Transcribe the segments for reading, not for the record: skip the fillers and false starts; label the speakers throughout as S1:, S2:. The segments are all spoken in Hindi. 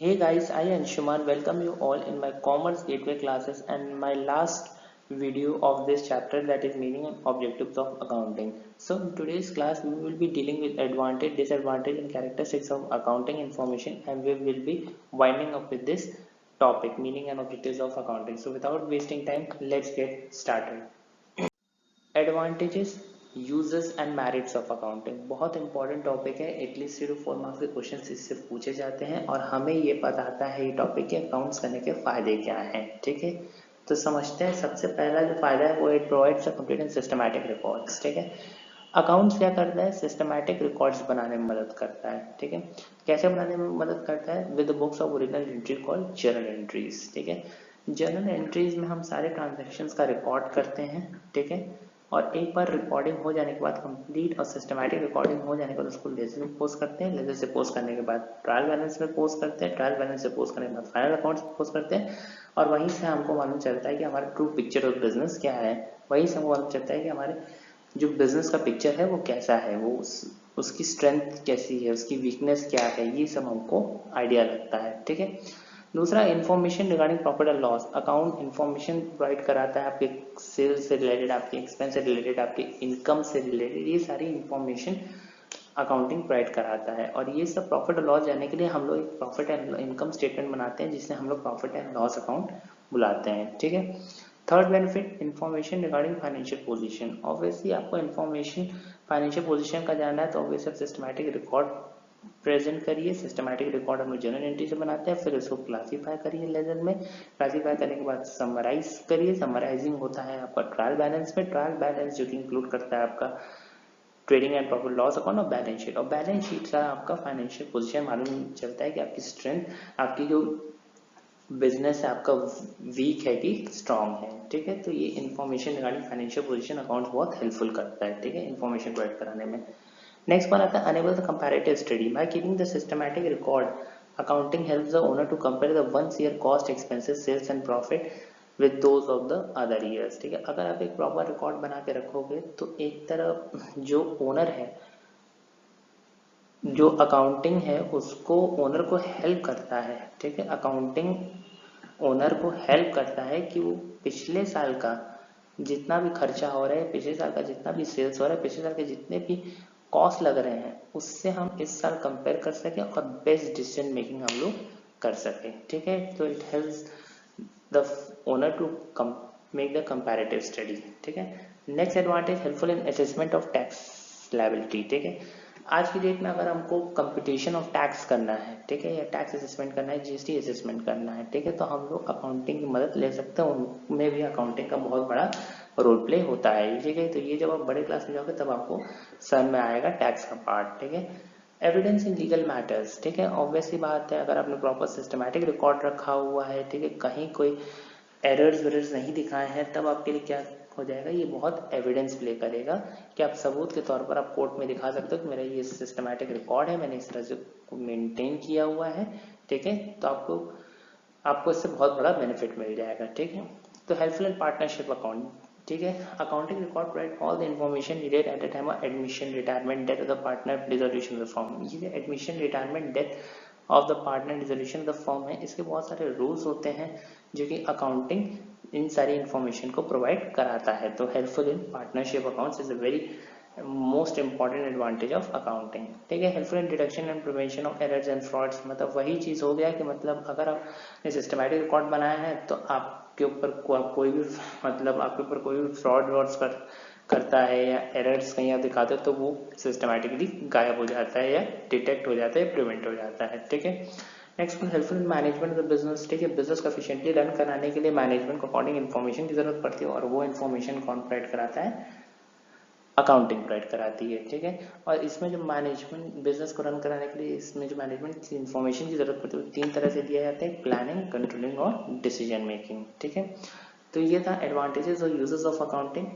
S1: Hey guys, I Anshuman welcome you all in my Commerce Gateway classes and my last video of this chapter, that is meaning and objectives of accounting. So in today's class we will be dealing with advantage, disadvantage and characteristics of accounting information, and we will be winding up with this topic, meaning and objectives of accounting. So without wasting time, let's get started. Advantages, users and merits of accounting बहुत इंपॉर्टेंट टॉपिक है। एटलीस्ट 3 to 4 मार्क्स के क्वेश्चन इससे पूछे जाते हैं और हमें ये बताता है ये टॉपिक के अकाउंट्स करने के फायदे क्या हैं। ठीक है, तो समझते हैं। सबसे पहला जो फायदा है वो it provides a complete and systematic records. ठीक है, अकाउंट्स क्या करता है, सिस्टमैटिक रिकॉर्ड्स बनाने में मदद करता है। ठीक है, कैसे बनाने में मदद करता है, with books of original entry called journal entries. ठीक है, जर्नल एंट्रीज में हम सारे ट्रांजैक्शंस का रिकॉर्ड करते हैं। ठीक है, और एक बार रिकॉर्डिंग हो जाने के बाद, कंप्लीट और सिस्टमैटिक रिकॉर्डिंग हो जाने के बाद उसको लेजर में पोस्ट करते हैं। लेजर से पोस्ट करने के बाद ट्रायल बैलेंस में पोस्ट करते हैं। ट्रायल बैलेंस से पोस्ट करने के बाद फाइनल अकाउंट्स में पोस्ट करते हैं। और वहीं से हमको मालूम चलता है कि हमारा ट्रू पिक्चर ऑफ बिजनेस क्या है। वहीं से हमको मालूम चलता है कि हमारे जो बिजनेस का पिक्चर है वो कैसा है, वो उसकी स्ट्रेंथ कैसी है, उसकी वीकनेस क्या है, ये सब हमको आइडिया लगता है। ठीक है, दूसरा information regarding profit and loss. Account information provide कराता है आपके सेल्स से रिलेटेड, आपके एक्सपेंस से रिलेटेड, आपके इनकम से रिलेटेड, ये सारी इंफॉर्मेशन अकाउंटिंग प्रोवाइड कराता है। और ये सब प्रॉफिट और लॉस जानने के लिए हम लोग एक प्रॉफिट एंड इनकम स्टेटमेंट बनाते हैं, जिसे हम लोग प्रॉफिट एंड लॉस अकाउंट बुलाते हैं। ठीक है, third benefit, information regarding financial position. Obviously आपको इंफॉर्मेशन फाइनेंशियल पोजीशन का जानना है, तो ऑब्वियसली सिस्टमैटिक रिकॉर्ड प्रेजेंट करिए। सिस्टमैटिक रिकॉर्ड हम जर्नल एंट्री से बनाते हैं, फिर उसको क्लासीफाई करिए लेजर में। क्लासीफाई करने के बाद समराइज करिए। समराइजिंग होता है आपका ट्रायल बैलेंस में। ट्रायल बैलेंस जो कि इंक्लूड करता है आपका trading and profit loss account और बैलेंस शीट। और बैलेंस शीट से आपका फाइनेंशियल पोजीशन मालूम चलता है कि आपकी स्ट्रेंथ, आपकी जो बिजनेस है आपका वीक है कि स्ट्रांग है। ठीक है, तो ये information regarding financial position account बहुत हेल्पफुल करता है। ठीक है, इन्फॉर्मेशन प्रोवाइड कराने में। नेक्स्ट वन आता है enable the comparative study. By keeping the systematic record, accounting helps the owner to compare the one's year cost, expenses, sales and profit with those of the other years. ठीक है, अगर आप एक प्रॉपर रिकॉर्ड बना के रखोगे तो एक तरह जो ओनर है, जो अकाउंटिंग है, उसको ओनर को हेल्प करता है। ठीक है, अकाउंटिंग ओनर को हेल्प करता है कि वो पिछले साल का जितना भी खर्चा हो रहा है, पिछले साल का जितना भी सेल्स हो रहा है, पिछले साल के जितने भी कॉस्ट लग रहे हैं, उससे हम इस साल कंपेयर कर सकें और बेस्ट डिसीजन मेकिंग हम लोग कर सकें। ठीक है, तो it helps the owner to make the comparative study. ठीक है, next advantage, helpful in assessment of tax liability. ठीक है, आज की डेट में अगर हमको कंप्यूटेशन ऑफ टैक्स करना है, ठीक है, या टैक्स असेसमेंट करना है, जीएसटी असेसमेंट करना है, ठीक है, तो हम लोग अकाउंटिंग की मदद ले सकते हैं। उनमें भी अकाउंटिंग का बहुत बड़ा रोल प्ले होता है। ठीक है, तो ये जब आप बड़े क्लास में जाओगे तब आपको समझ में आएगा टैक्स का पार्ट। ठीक है, एविडेंस इन लीगल मैटर्स। ठीक है, ऑब्वियसली बात है, अगर आपने प्रॉपर सिस्टमैटिक रिकॉर्ड रखा हुआ है, ठीक है, कहीं कोई एरर्स वेरर्स नहीं दिखाए हैं, तब आपके लिए क्या हो जाएगा, ये बहुत एविडेंस प्ले करेगा कि आप सबूत के तौर पर आप कोर्ट में दिखा सकते हो कि मेरा ये सिस्टमैटिक रिकॉर्ड है, मैंने इस तरह से मेंटेन किया हुआ है। ठीक है, तो आपको इससे बहुत बड़ा बेनिफिट मिल जाएगा। ठीक है, तो हेल्पफुल इन पार्टनरशिप अकाउंट। ठीक है, accounting record provide all the information needed at the time of admission, retirement, death of the partner, dissolution of the firm. ये admission, retirement, death of the partner, dissolution of the firm है, इसके बहुत सारे रूल्स होते हैं जो कि अकाउंटिंग इन सारी इंफॉर्मेशन को प्रोवाइड कराता है। तो helpful in partnership accounts is a very most important advantage of accounting. ठीक है, helpful in detection and prevention of errors and frauds. मतलब वही चीज हो गया कि मतलब अगर आपने सिस्टमैटिक रिकॉर्ड बनाया है तो आपके ऊपर कोई भी मतलब आपके ऊपर कोई भी फ्रॉड वॉड्स करता है या एरर्स कहीं आप दिखाते हो, तो वो सिस्टमैटिकली गायब हो जाता है या डिटेक्ट हो जाता है, प्रिवेंट हो जाता है। ठीक है, next helpful in management of the business. ठीक है, बिजनेस को एफिशिएंटली रन कराने के लिए मैनेजमेंट को अकॉर्डिंग इन्फॉर्मेशन की जरूरत पड़ती है, और वो इन्फॉर्मेशन कौन प्रोवाइड कराता है, अकाउंटिंग प्रोवाइड कराती है। ठीक है, और इसमें जो मैनेजमेंट बिजनेस को रन कराने के लिए इसमें जो मैनेजमेंट की इन्फॉर्मेशन की जरूरत पड़ती है वो 3 तरह से दिया जाता है, प्लानिंग, कंट्रोलिंग और डिसीजन मेकिंग। ठीक है, तो ये था एडवांटेजेस और यूजेस ऑफ अकाउंटिंग।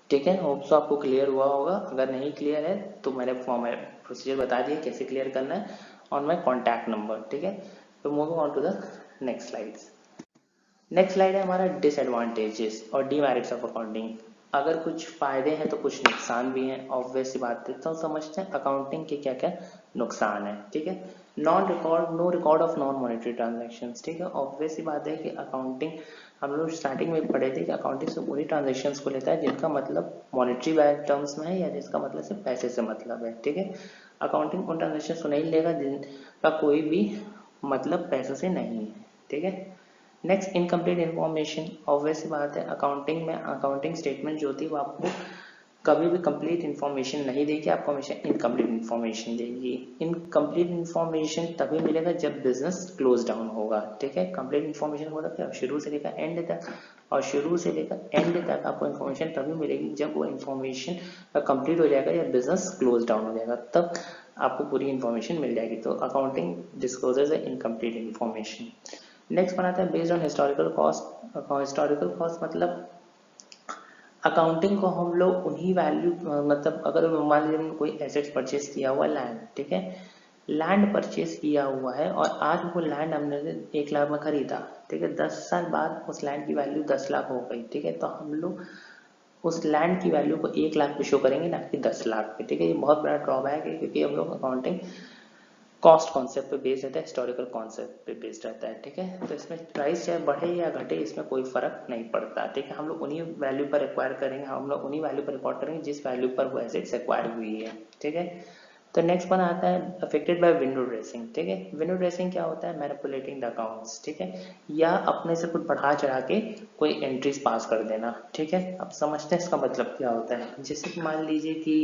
S1: ठीक है, होप सो आपको क्लियर हुआ होगा। अगर नहीं क्लियर है तो मैंने प्रोसीजर बता दिया कैसे क्लियर करना है, ऑन माई कॉन्टैक्ट नंबर। ठीक है, तो moving on to the next slides. Next slide है हमारा डिसएडवांटेजेस और डीमेरिट्स ऑफ अकाउंटिंग। अगर कुछ फायदे हैं तो कुछ नुकसान भी हैं, ऑब्वियस सी बात है। तो समझते हैं अकाउंटिंग के क्या क्या नुकसान है। ठीक है, no record of non monetary transactions, ठीक है। ऑब्वियस सी बात है कि अकाउंटिंग, हम लोग स्टार्टिंग में पढ़े थे कि अकाउंटिंग से पूरी ट्रांजेक्शन्स को लेता है जिनका मतलब मॉनेटरी टर्म्स में है या जिसका मतलब सिर्फ पैसे से मतलब है, ठीक है। अकाउंटिंग उन ट्रांजेक्शन्स को नहीं लेगा जिनका कोई भी मतलब पैसों से नहीं है, ठीक है। नेक्स्ट, इनकम्प्लीट इन्फॉर्मेशन, ऑब्वियस सी बात है अकाउंटिंग में अकाउंटिंग स्टेटमेंट जो होती है वो आपको कभी भी कंप्लीट इन्फॉर्मेशन नहीं देगी, आपको हमेशा इनकम्प्लीट इन्फॉर्मेशन देगी। इनकम्प्लीट इन्फॉर्मेशन तभी मिलेगा जब बिजनेस क्लोज डाउन होगा, ठीक है। कंप्लीट इन्फॉर्मेशन होता है शुरू से लेकर एंड तक, और शुरू से लेकर एंड तक आपको इन्फॉर्मेशन तभी मिलेगी जब वो इन्फॉर्मेशन कंप्लीट हो जाएगा या बिजनेस क्लोज डाउन हो जाएगा, तब आपको पूरी इन्फॉर्मेशन मिल जाएगी। तो अकाउंटिंग डिस्क्लोजेज है इनकम्प्लीट इन्फॉर्मेशन। नेक्स्ट बनाता है based on historical cost. Historical cost मतलब अकाउंटिंग को हम लोग उन्हीं वैल्यू, मतलब अगर मान लीजिए हमने कोई एसेट्स परचेज किया हुआ लैंड, ठीक है, लैंड परचेज किया हुआ है और आज वो लैंड हमने 1 लाख में खरीदा, ठीक है, 10 साल बाद उस लैंड की वैल्यू 10 लाख हो गई, ठीक है, तो हम लोग उस लैंड की वैल्यू को 1 लाख पे शो करेंगे ना कि 10 लाख पे, ठीक है। ये बहुत बड़ा ड्रॉबैक है क्योंकि हम लोग अकाउंटिंग कॉस्ट कॉन्सेप्ट पे बेस्ड रहता है, हिस्टोरिकल कॉन्सेप्ट पे बेस्ड रहता है, ठीक है। तो इसमें प्राइस चाहे बढ़े या घटे इसमें कोई फर्क नहीं पड़ता, ठीक है। हम लोग उन्हीं वैल्यू पर एक्वायर करेंगे, हम लोग उन्हीं वैल्यू पर रिकॉर्ड करेंगे जिस वैल्यू पर वो एसेट्स एक्वायर हुई है, ठीक है। तो नेक्स्ट वन आता है अफेक्टेड बाय विंडो ड्रेसिंग, ठीक है। विंडो ड्रेसिंग क्या होता है? मैनिपुलेटिंग द अकाउंट्स, ठीक है, या अपने से कुछ बढ़ा चढ़ा के कोई एंट्रीज पास कर देना, ठीक है। अब समझते हैं इसका मतलब क्या होता है। जैसे कि मान लीजिए कि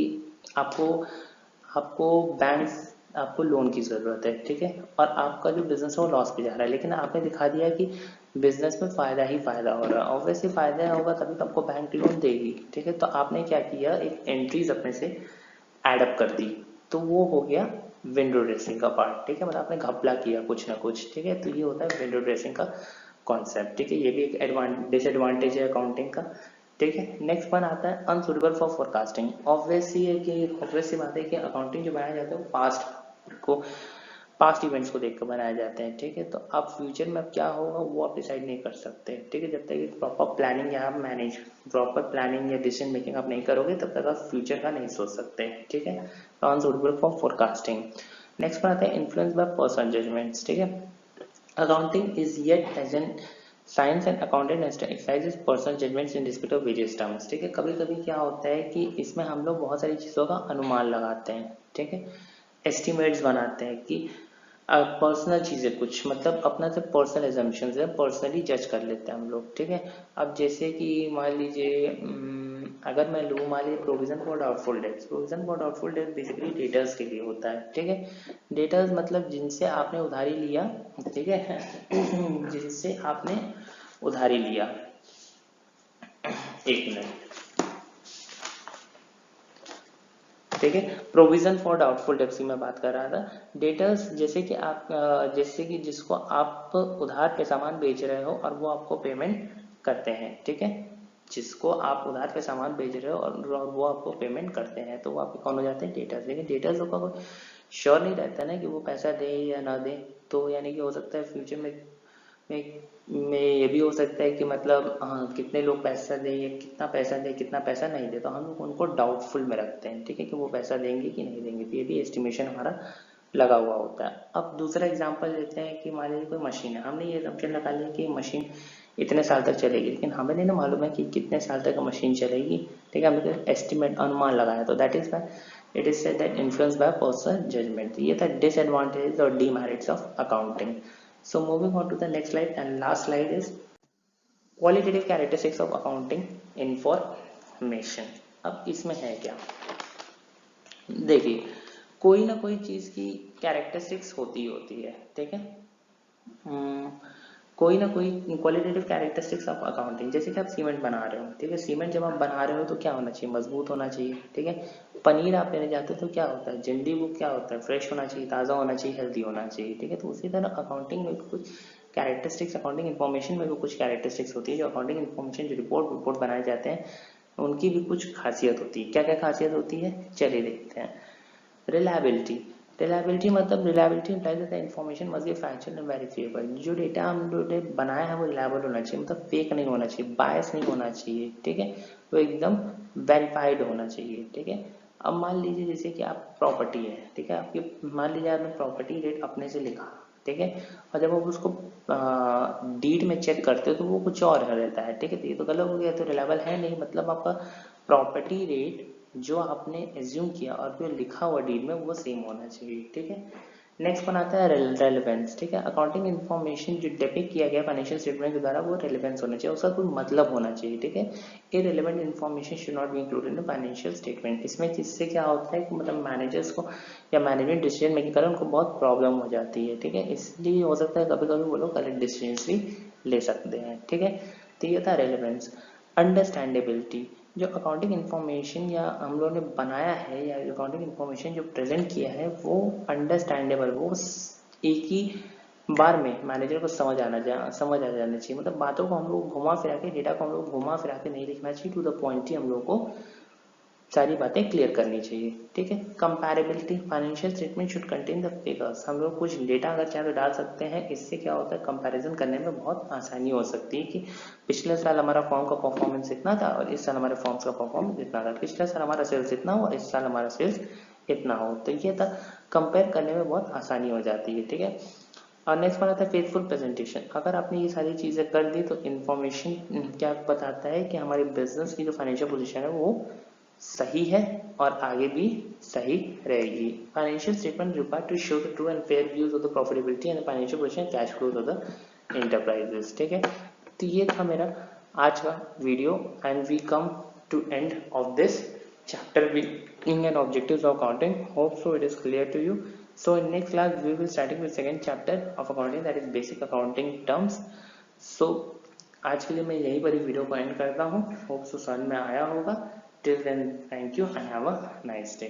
S1: आपको आपको बैंक आपको लोन की ज़रूरत है, ठीक है, और आपका जो बिजनेस है वो लॉस पे जा रहा है, लेकिन आपने दिखा दिया कि बिजनेस में फ़ायदा ही फ़ायदा हो रहा है, ऑब्वियसली फ़ायदा होगा तभी तो आपको बैंक लोन देगी, ठीक है। तो आपने क्या किया, एक एंट्रीज अपने से एडअप कर दी, तो वो हो गया विंडो ड्रेसिंग का पार्ट, ठीक है, मतलब आपने घपला किया कुछ ना कुछ, ठीक है। तो ये होता है विंडो ड्रेसिंग का कॉन्सेप्ट, ठीक है। ये भी एक डिसएडवांटेज है अकाउंटिंग का, ठीक है। नेक्स्ट वन आता है अनसुटेबल फॉर फोरकास्टिंग। ऑब्वियस सी बात है कि अकाउंटिंग जो बनाया जाता है वो पास्ट इवेंट्स को देखकर बनाए जाते हैं, ठीक है। तो आप फ्यूचर में अब क्या होगा वो आप डिसाइड नहीं कर सकते, ठीक है। जब तक प्रॉपर प्लानिंग या आप प्रॉपर प्लानिंग या डिसीजन मेकिंग आप नहीं करोगे तब तक आप फ्यूचर का नहीं सोच सकते, ठीक है। Unsuitable for forecasting. नेक्स्ट पर आता है इन्फ्लुएंस बाय पर्सनल जजमेंट्स, ठीक है। Accounting is yet as an science and accountant exercises personal judgments in respect of various terms, ठीक है। कभी कभी क्या होता है कि इसमें हम लोग बहुत सारी चीज़ों का अनुमान लगाते हैं, ठीक है, एस्टिमेट्स बनाते हैं कि पर्सनल चीज़ें कुछ मतलब अपना से पर्सनल एजम्पशंस है, पर्सनली जज कर लेते हैं हम लोग, ठीक है। अब जैसे कि मान लीजिए अगर मैं लूँ मान लीजिए provision for doubtful debts, provision for doubtful debt basically debtors के लिए होता है, ठीक है। डेटर्स मतलब जिनसे आपने उधारी लिया, ठीक है, जिनसे आपने उधारी लिया, एक मिनट, ठीक है। प्रोविजन फॉर डाउटफुल डेट्स की मैं बात कर रहा था। डेटर्स जैसे कि जैसे कि जिसको आप उधार पे सामान बेच रहे हो और वो आपको पेमेंट करते हैं, ठीक है, जिसको आप उधार पे सामान बेच रहे हो और वो आपको पेमेंट करते हैं, तो वो आपके कौन हो जाते हैं? डेटर्स। लेकिन डेटर्स का कोई श्योर नहीं रहता ना कि वो पैसा दे या ना दे, तो यानी कि हो सकता है फ्यूचर में ये भी हो सकता है कि मतलब हाँ कितने लोग पैसा दें या कितना पैसा दे कितना पैसा नहीं दे, तो हम लोग उनको डाउटफुल में रखते हैं, ठीक है, कि वो पैसा देंगे कि नहीं देंगे, तो ये भी एस्टिमेशन हमारा लगा हुआ होता है। अब दूसरा एग्जांपल लेते हैं कि मान लीजिए कोई मशीन है, हमने ये असम्पशन लगा लिया कि मशीन इतने साल तक चलेगी, लेकिन हमें नहीं ना मालूम है कि कितने साल तक मशीन चलेगी, ठीक है, हमने एस्टिमेट अनुमान लगाया, तो that is by it is said that influence by personal judgment. ये था डिसएडवांटेज और demerits of accounting. So moving on to the next slide and last slide is qualitative characteristics of accounting information। अब इसमें है क्या, देखिए कोई ना कोई चीज की कैरेक्टरिस्टिक्स होती है, ठीक है। कोई ना कोई क्वालिटेटिव कैरेक्टरिस्टिक्स ऑफ अकाउंटिंग, जैसे कि आप सीमेंट बना रहे हो, ठीक है, सीमेंट जब आप बना रहे हो तो क्या होना चाहिए? मजबूत होना चाहिए, ठीक है। पनीर आप लेने जाते हो तो क्या होता है? जल्दी वो क्या होता है? फ्रेश होना चाहिए, ताज़ा होना चाहिए, हेल्दी होना चाहिए, ठीक है। तो उसी तरह अकाउंटिंग में कुछ कैरेक्टरिस्टिक्स, अकाउंटिंग इन्फॉर्मेशन में भी कुछ कैरेक्टरिस्टिक्स होती है, जो अकाउंटिंग इन्फॉर्मेशन जो रिपोर्ट बनाए जाते हैं उनकी भी कुछ खासियत होती है। क्या क्या खासियत होती है चलिए देखते हैं। Reliability, reliability implies that the information must be factual and verifiable. जो डेटा हम लोगों ने बनाया है वो रिलायबल होना चाहिए, मतलब फेक नहीं होना चाहिए, बायस नहीं होना चाहिए, ठीक है, वो एकदम वेरीफाइड होना चाहिए, ठीक है। अब मान लीजिए जैसे कि आप प्रॉपर्टी है, ठीक है, आपकी मान लीजिए आपने प्रॉपर्टी रेट अपने से लिखा, ठीक है, और जब आप उसको डीड में चेक करते हो तो वो कुछ और रहता है, ठीक है, तो ये तो गलत हो गया, तो रिलायबल है नहीं, मतलब आपका प्रॉपर्टी रेट जो आपने एज्यूम किया और जो लिखा हुआ डीड में वो सेम होना चाहिए, ठीक है। नेक्स्ट वन आता है रेलेवेंस, ठीक है, अकाउंटिंग इन्फॉर्मेशन जो डिपिक्ट किया गया फाइनेंशियल स्टेटमेंट के द्वारा वो रेलेवेंस होना चाहिए, उसका कोई मतलब होना चाहिए, ठीक है। Irrelevant information should not be included in financial statement. इसमें इससे क्या होता है कि मतलब मैनेजर्स को या मैनेजमेंट डिसीजन मेकिंग करें उनको बहुत प्रॉब्लम हो जाती है, ठीक है, इसलिए हो सकता है कभी कभी वो लोग करेक्ट डिसीजन भी ले सकते हैं, ठीक है। तो ये था रेलेवेंस। अंडरस्टैंडेबिलिटी, जो अकाउंटिंग इन्फॉर्मेशन या हम लोगों ने बनाया है या अकाउंटिंग इन्फॉर्मेशन जो प्रेजेंट किया है वो अंडरस्टैंडेबल, वो एक ही बार में मैनेजर को समझ आ जाना चाहिए, मतलब बातों को हम लोग घुमा फिरा के, डेटा को हम लोग घुमा फिरा के नहीं लिखना चाहिए, टू द पॉइंट ही हम लोग को सारी बातें क्लियर करनी चाहिए, ठीक है। Comparability, financial statement should contain the figures, हम लोग कुछ डेटा अगर चाहे तो डाल सकते हैं, इससे क्या होता है कंपैरिजन करने में बहुत आसानी हो सकती है कि पिछले साल हमारा फॉर्म का परफॉर्मेंस इतना था और इस साल हमारे फॉर्म्स का परफॉर्मेंस इतना था, पिछले साल हमारा सेल्स इतना हो और इस साल हमारा सेल्स इतना हो, तो ये था कंपेयर करने में बहुत आसानी हो जाती है, ठीक है। और नेक्स्ट वन आता है फेथफुल प्रेजेंटेशन, अगर आपने ये सारी चीज़ें कर दी तो इन्फॉर्मेशन क्या बताता है कि हमारे बिजनेस की जो फाइनेंशियल पोजीशन है वो सही है और आगे भी सही रहेगी। Financial statement required to show the true and fair views of the profitability and financial position cash flows of the enterprises, ठीक है। तो ये था मेरा आज का video and we come to end of this chapter being and objectives of accounting. Hope so it is clear to you. So in next class we will starting with second chapter of accounting, that is basic accounting terms. So आज के लिए मैं यही पर वीडियो को एंड करता हूँ, होप सो समझ में आया होगा। Till then thank you and have a nice day.